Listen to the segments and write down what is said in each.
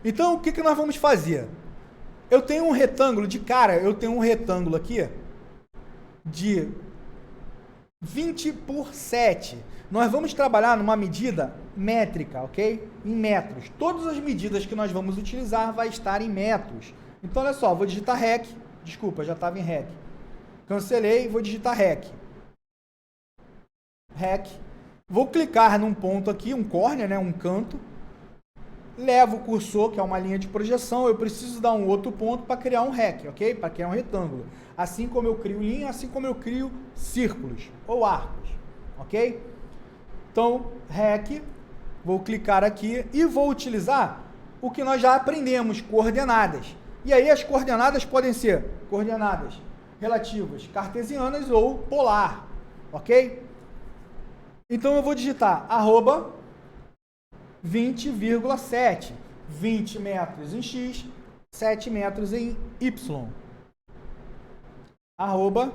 Então, o que, que nós vamos fazer? Eu tenho um retângulo de cara, eu tenho um retângulo aqui de 20 por 7. Nós vamos trabalhar numa medida métrica, ok? Em metros. Todas as medidas que nós vamos utilizar vai estar em metros. Então, olha só, vou digitar REC. Desculpa, já estava em REC. Cancelei, vou digitar REC. REC. Vou clicar num ponto aqui, um córner, né, um canto. Levo o cursor, que é uma linha de projeção. Eu preciso dar um outro ponto para criar um REC, ok? Para criar um retângulo. Assim como eu crio linha, assim como eu crio círculos ou arcos, ok? Então, REC, vou clicar aqui e vou utilizar o que nós já aprendemos, coordenadas. E aí as coordenadas podem ser coordenadas relativas cartesianas ou polar, ok? Então eu vou digitar arroba 20,7, 20 metros em x, 7 metros em y, arroba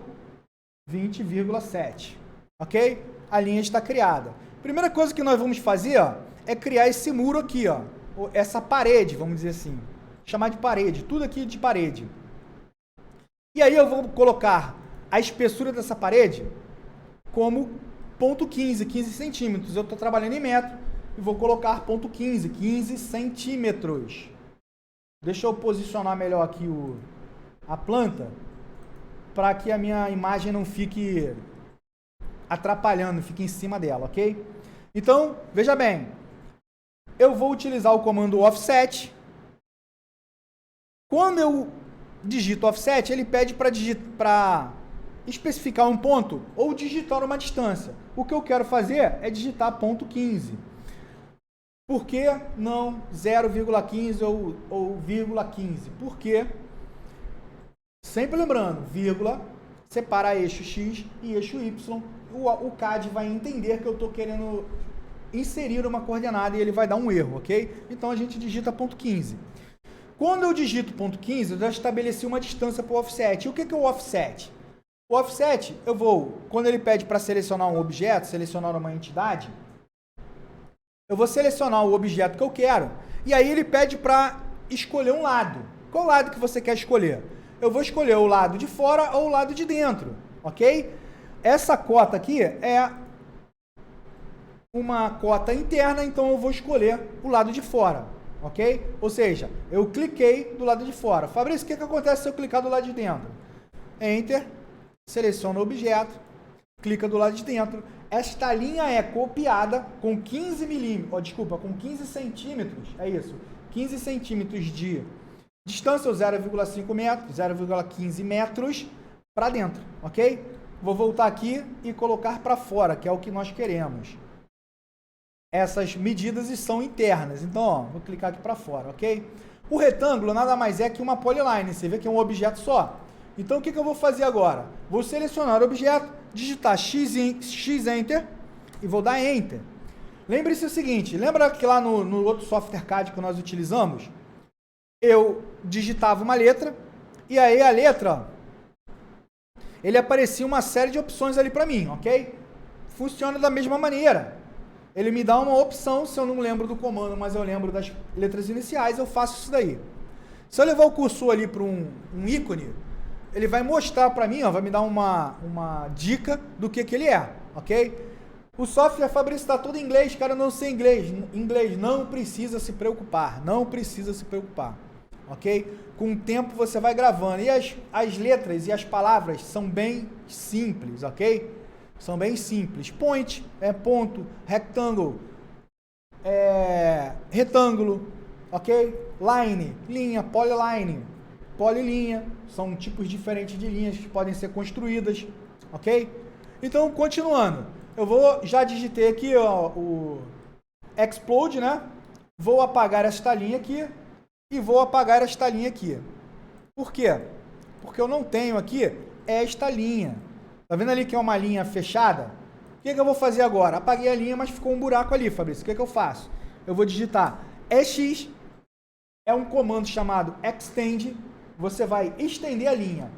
20,7, ok? A linha está criada. Primeira coisa que nós vamos fazer, ó, é criar esse muro aqui, ó, essa parede, vamos dizer assim, chamar de parede, tudo aqui de parede. E aí eu vou colocar a espessura dessa parede como ponto 15, 15 centímetros. Eu estou trabalhando em metro e vou colocar ponto 15, 15 centímetros. Deixa eu posicionar melhor aqui a planta para que a minha imagem não fique atrapalhando, fique em cima dela, ok? Então, veja bem, eu vou utilizar o comando offset. Quando eu digito offset, ele pede para especificar um ponto ou digitar uma distância. O que eu quero fazer é digitar ponto 15. Por que não 0,15 ou vírgula 15? Porque, sempre lembrando, vírgula separa eixo X e eixo Y. O CAD vai entender que eu estou querendo inserir uma coordenada e ele vai dar um erro, ok? Então a gente digita ponto 15. Quando eu digito ponto 15, eu já estabeleci uma distância para o offset. E o que é o offset? O offset, eu vou, quando ele pede para selecionar um objeto, selecionar uma entidade, eu vou selecionar o objeto que eu quero, e aí ele pede para escolher um lado. Qual lado que você quer escolher? Eu vou escolher o lado de fora ou o lado de dentro, ok? Essa cota aqui é uma cota interna, então eu vou escolher o lado de fora, ok? Ou seja, eu cliquei do lado de fora. Fabrício, o que acontece se eu clicar do lado de dentro? Enter, seleciona o objeto, clica do lado de dentro. Esta linha é copiada com 15 milímetros, com 15 centímetros, é isso, 15 centímetros de distância, 0,5 metros, 0,15 metros para dentro, ok? Vou voltar aqui e colocar para fora, que é o que nós queremos. Essas medidas são internas, então, ó, vou clicar aqui para fora, ok? O retângulo nada mais é que uma polyline, você vê que é um objeto só. Então, o que eu vou fazer agora? Vou selecionar o objeto, digitar X Enter e vou dar Enter. Lembre-se o seguinte, lembra que lá no outro software CAD que nós utilizamos, eu digitava uma letra e aí a letra, ele aparecia uma série de opções ali para mim, ok? Funciona da mesma maneira. Ele me dá uma opção, se eu não lembro do comando, mas eu lembro das letras iniciais, eu faço isso daí. Se eu levar o cursor ali para um ícone, ele vai mostrar para mim, ó, vai me dar uma dica do que ele é, ok? O software Fabrício está todo em inglês, cara, eu não sei inglês. Inglês, não precisa se preocupar, não precisa se preocupar, ok? Com o tempo você vai gravando. E as letras e as palavras são bem simples, ok? São bem simples. Point é ponto, rectangle é retângulo, ok? Line, linha, polyline, polilinha, são tipos diferentes de linhas que podem ser construídas, ok? Então, continuando, já digitei aqui ó, o explode, né? Vou apagar esta linha aqui e vou apagar esta linha aqui. Por quê? Porque eu não tenho aqui esta linha. Tá vendo ali que é uma linha fechada? O que eu vou fazer agora? Apaguei a linha, mas ficou um buraco ali, Fabrício. O que eu faço? Eu vou digitar EX, é um comando chamado extend, você vai estender a linha.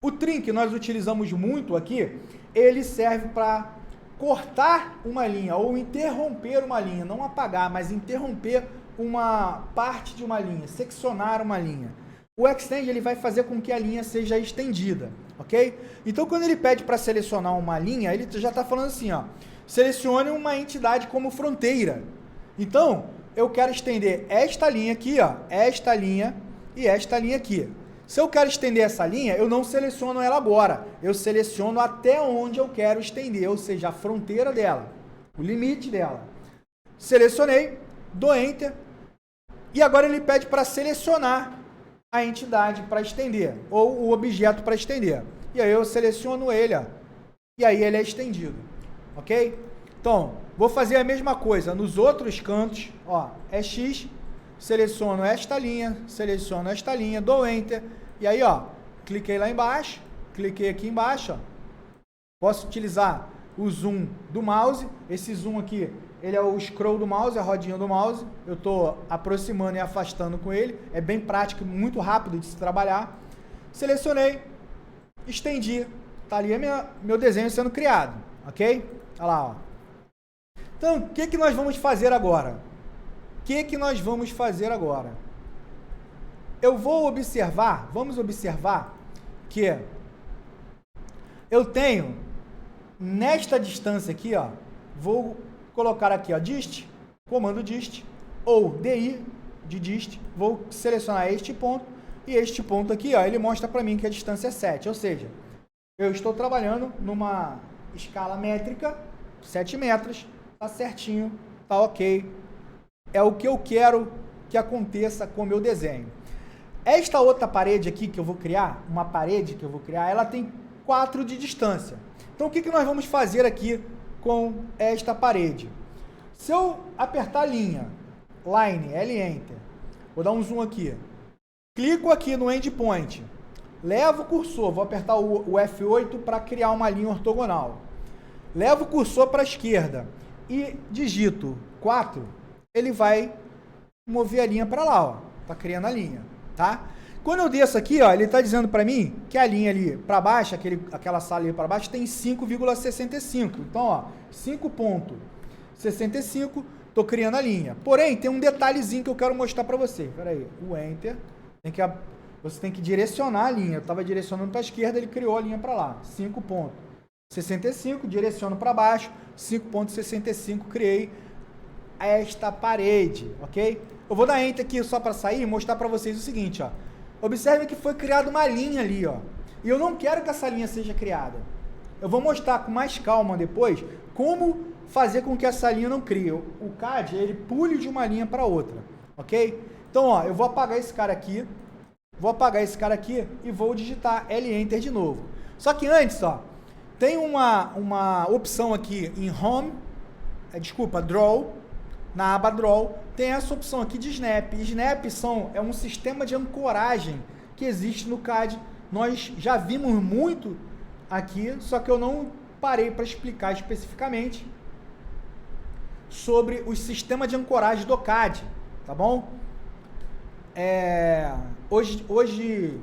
O trim que nós utilizamos muito aqui, ele serve para cortar uma linha ou interromper uma linha, não apagar, mas interromper uma parte de uma linha, seccionar uma linha. O Extend ele vai fazer com que a linha seja estendida, ok? Então, quando ele pede para selecionar uma linha, ele já está falando assim, ó, selecione uma entidade como fronteira. Então, eu quero estender esta linha aqui, ó, esta linha e esta linha aqui. Se eu quero estender essa linha, eu não seleciono ela agora, eu seleciono até onde eu quero estender, ou seja, a fronteira dela, o limite dela. Selecionei, dou Enter, e agora ele pede para selecionar a entidade para estender, ou o objeto para estender. E aí eu seleciono ele, ó, e aí ele é estendido, ok? Então, vou fazer a mesma coisa nos outros cantos, ó, é X, seleciono esta linha, dou Enter, e aí, ó, cliquei lá embaixo, cliquei aqui embaixo, ó, posso utilizar o zoom do mouse, esse zoom aqui, ele é o scroll do mouse, a rodinha do mouse, eu estou aproximando e afastando com ele, é bem prático, muito rápido de se trabalhar. Selecionei, estendi, tá ali meu desenho sendo criado, ok? Olha lá, ó. Então, o que nós vamos fazer agora? Eu vou observar, vamos observar que eu tenho, nesta distância aqui, ó, vou colocar aqui, ó, dist, comando dist, ou di, de dist, vou selecionar este ponto, e este ponto aqui, ó, ele mostra para mim que a distância é 7, ou seja, eu estou trabalhando numa escala métrica, 7 metros, tá certinho, tá ok, é o que eu quero que aconteça com o meu desenho. Esta outra parede aqui que eu vou criar, ela tem 4 de distância. Então, o que nós vamos fazer aqui com esta parede? Se eu apertar a linha, line, L-Enter, vou dar um zoom aqui, clico aqui no endpoint, levo o cursor, vou apertar o F8 para criar uma linha ortogonal, levo o cursor para a esquerda e digito 4, ele vai mover a linha para lá, ó, tá criando a linha, tá? Quando eu desço aqui, ó, ele está dizendo para mim que a linha ali para baixo, aquela sala ali para baixo, tem 5,65. Então, ó, 5,65, estou criando a linha. Porém, tem um detalhezinho que eu quero mostrar para você. Espera aí, o Enter, você tem que direcionar a linha. Eu estava direcionando para a esquerda, ele criou a linha para lá. 5,65, direciono para baixo, 5,65, criei esta parede, ok? Eu vou dar Enter aqui só para sair e mostrar para vocês o seguinte, ó. Observe que foi criada uma linha ali, ó. E eu não quero que essa linha seja criada. Eu vou mostrar com mais calma depois como fazer com que essa linha não crie. O CAD, ele pule de uma linha para outra, ok? Então, ó, eu vou apagar esse cara aqui, e vou digitar L-Enter de novo. Só que antes, ó, tem uma opção aqui em Home, Draw, na aba Draw, tem essa opção aqui de Snap. Snap é um sistema de ancoragem que existe no CAD. Nós já vimos muito aqui, só que eu não parei para explicar especificamente sobre o sistema de ancoragem do CAD, tá bom? Hoje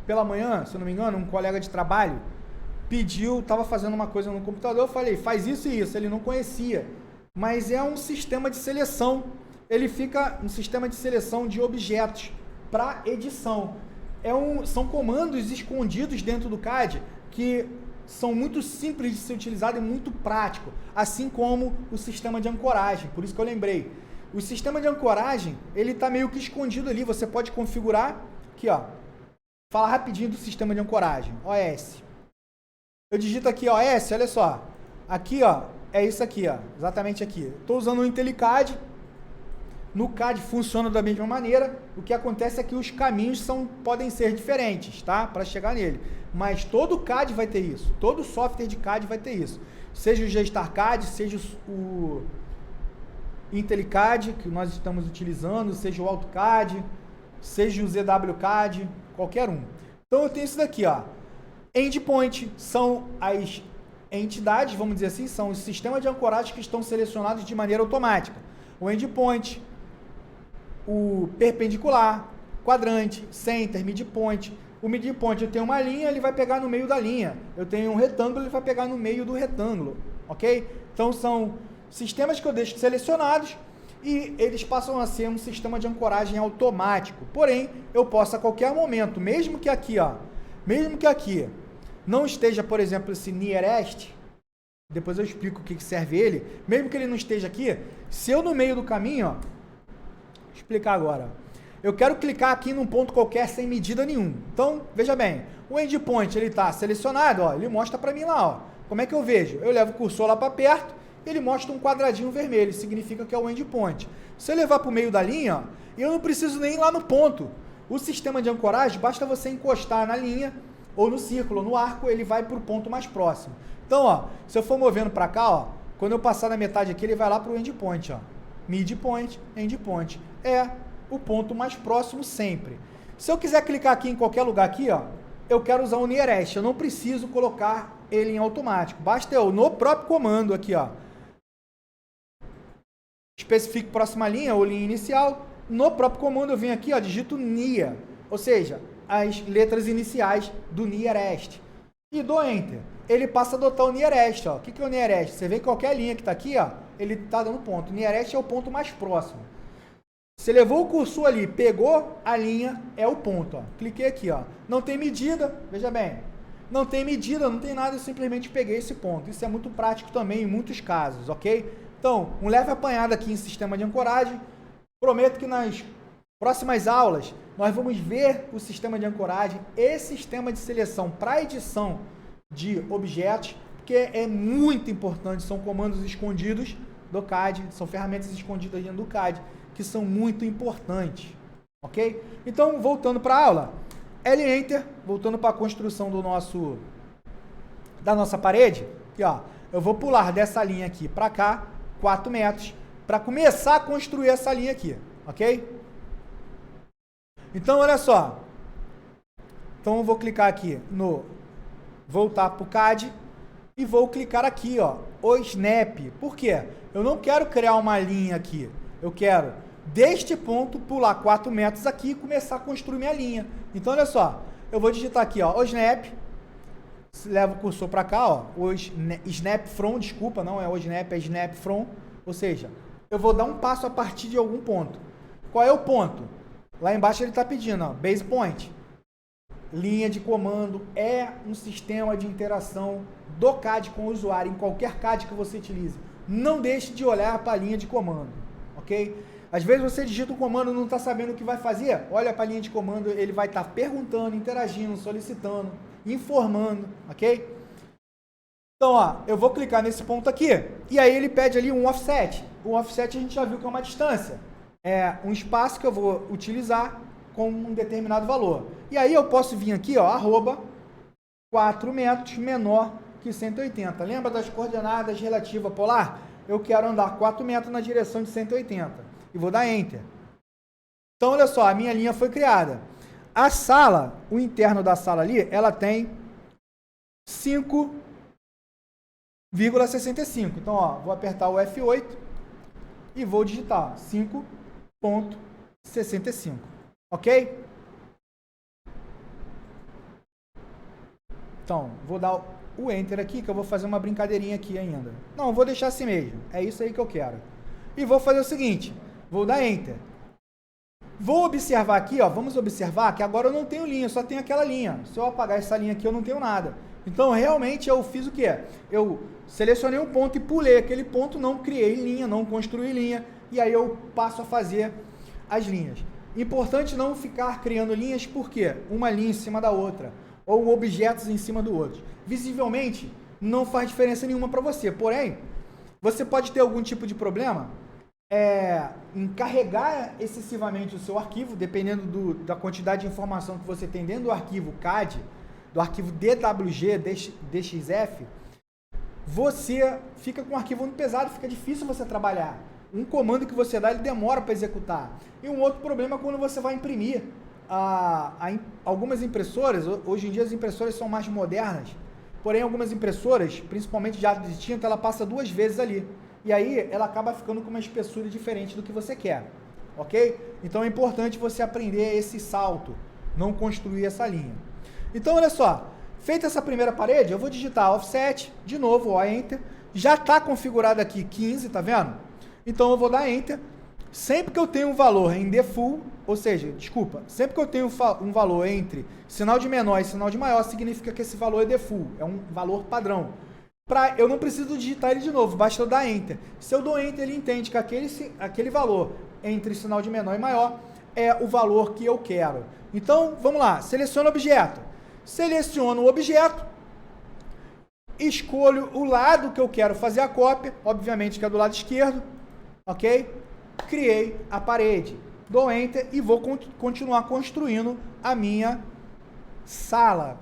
pela manhã, se eu não me engano, um colega de trabalho pediu, estava fazendo uma coisa no computador, eu falei, faz isso e isso, ele não conhecia. Mas é um sistema de seleção, ele fica um sistema de seleção de objetos para edição. São comandos escondidos dentro do CAD que são muito simples de ser utilizado e muito prático, assim como o sistema de ancoragem, por isso que eu lembrei. O sistema de ancoragem, ele está meio que escondido ali, você pode configurar, aqui ó, fala rapidinho do sistema de ancoragem, OS. Eu digito aqui OS, olha só, aqui ó, é isso aqui, ó, exatamente aqui. Estou usando o IntelliCAD. No CAD funciona da mesma maneira. O que acontece é que os caminhos podem ser diferentes, tá? Para chegar nele. Mas todo CAD vai ter isso. Todo software de CAD vai ter isso. Seja o G-Star CAD, seja o IntelliCAD, que nós estamos utilizando, seja o AutoCAD, seja o ZWCAD, qualquer um. Então eu tenho isso daqui, ó. Endpoint são as entidades, vamos dizer assim, são os sistemas de ancoragem que estão selecionados de maneira automática. O endpoint, o perpendicular, quadrante, center, midpoint. O midpoint, eu tenho uma linha, ele vai pegar no meio da linha. Eu tenho um retângulo, ele vai pegar no meio do retângulo, ok? Então, são sistemas que eu deixo selecionados e eles passam a ser um sistema de ancoragem automático. Porém, eu posso a qualquer momento, mesmo que aqui não esteja, por exemplo, esse nearest, depois eu explico o que serve ele, mesmo que ele não esteja aqui, se eu no meio do caminho, ó, vou explicar agora, eu quero clicar aqui num ponto qualquer sem medida nenhuma. Então, veja bem, o endpoint ele está selecionado, ó, ele mostra para mim lá, ó. Como é que eu vejo? Eu levo o cursor lá para perto, ele mostra um quadradinho vermelho, significa que é o endpoint. Se eu levar para o meio da linha, ó, eu não preciso nem ir lá no ponto. O sistema de ancoragem, basta você encostar na linha, ou no círculo, ou no arco, ele vai para o ponto mais próximo. Então, ó, se eu for movendo para cá, ó, quando eu passar na metade aqui, ele vai lá para o endpoint, ó. Midpoint, endpoint. É o ponto mais próximo sempre. Se eu quiser clicar aqui em qualquer lugar aqui, ó, eu quero usar o nearest, eu não preciso colocar ele em automático. Basta eu, no próprio comando aqui, ó, especifique próxima linha ou linha inicial, no próprio comando eu venho aqui, ó, digito near, ou seja, as letras iniciais do nearest. E dou enter. Ele passa a adotar o nearest, ó. O que é o nearest? Você vê que qualquer linha que está aqui, ó, ele está dando ponto. O nearest é o ponto mais próximo. Você levou o cursor ali, pegou a linha, é o ponto, ó. Cliquei aqui, ó. Não tem medida, veja bem. Não tem medida, não tem nada, eu simplesmente peguei esse ponto. Isso é muito prático também em muitos casos, ok? Então, um leve apanhado aqui em sistema de ancoragem. Prometo que nas próximas aulas nós vamos ver o sistema de ancoragem e sistema de seleção para edição de objetos, porque é muito importante, são comandos escondidos do CAD, são ferramentas escondidas dentro do CAD, que são muito importantes, ok? Então, voltando para a aula, Enter, voltando para a construção da nossa parede, aqui, ó, eu vou pular dessa linha aqui para cá, 4 metros, para começar a construir essa linha aqui, ok? Então, olha só, então eu vou clicar aqui no voltar para o CAD e vou clicar aqui, ó, o Snap. Por quê? Eu não quero criar uma linha aqui, eu quero deste ponto pular 4 metros aqui e começar a construir minha linha. Então, olha só, eu vou digitar aqui, ó, o Snap, levo o cursor para cá, ó, o Snap From, desculpa, não é o Snap, é Snap From, ou seja, eu vou dar um passo a partir de algum ponto. Qual é o ponto? Lá embaixo ele está pedindo, ó, Base Point. Linha de comando é um sistema de interação do CAD com o usuário, em qualquer CAD que você utilize. Não deixe de olhar para a linha de comando, ok? Às vezes você digita um comando e não está sabendo o que vai fazer, olha para a linha de comando, ele vai estar perguntando, interagindo, solicitando, informando, ok? Então, ó, eu vou clicar nesse ponto aqui, e aí ele pede ali um offset. O offset a gente já viu que é uma distância. É um espaço que eu vou utilizar com um determinado valor. E aí eu posso vir aqui, ó, arroba 4 metros menor que 180. Lembra das coordenadas relativa polar? Eu quero andar 4 metros na direção de 180. E vou dar Enter. Então, olha só, a minha linha foi criada. A sala, o interno da sala ali, ela tem 5,65. Então, ó, vou apertar o F8 e vou digitar 5,65. Ok? Então, vou dar o Enter aqui, que eu vou fazer uma brincadeirinha aqui ainda. Não, vou deixar assim mesmo. É isso aí que eu quero. E vou fazer o seguinte, vou dar Enter. Vou observar aqui, ó, vamos observar que agora eu não tenho linha, só tenho aquela linha. Se eu apagar essa linha aqui, eu não tenho nada. Então, realmente, eu fiz o quê? Eu selecionei um ponto e pulei aquele ponto, não criei linha, não construí linha, e aí eu passo a fazer as linhas. Importante não ficar criando linhas, porque uma linha em cima da outra, ou objetos em cima do outro. Visivelmente, não faz diferença nenhuma para você. Porém, você pode ter algum tipo de problema em carregar excessivamente o seu arquivo, dependendo da quantidade de informação que você tem dentro do arquivo CAD, do arquivo DWG, DXF, você fica com o arquivo muito pesado, fica difícil você trabalhar. Um comando que você dá, ele demora para executar. E um outro problema é quando você vai imprimir. Algumas impressoras, hoje em dia as impressoras são mais modernas, porém algumas impressoras, principalmente de arte de tinta, ela passa 2 vezes ali. E aí ela acaba ficando com uma espessura diferente do que você quer, ok? Então é importante você aprender esse salto, não construir essa linha. Então olha só, feita essa primeira parede, eu vou digitar offset, de novo, ó, Enter. Já está configurado aqui 15, tá vendo? Então eu vou dar Enter Sempre que eu tenho um valor em default, ou seja, desculpa, sempre que eu tenho um valor entre sinal de menor e sinal de maior, significa que esse valor é default, é um valor padrão. Eu não preciso digitar ele de novo, basta eu dar Enter. Se eu dou Enter, ele entende que aquele valor entre sinal de menor e maior é o valor que eu quero. Então, vamos lá, seleciona o objeto. Seleciono o objeto, escolho o lado que eu quero fazer a cópia, obviamente que é do lado esquerdo, ok? Criei a parede, dou Enter e vou continuar construindo a minha sala.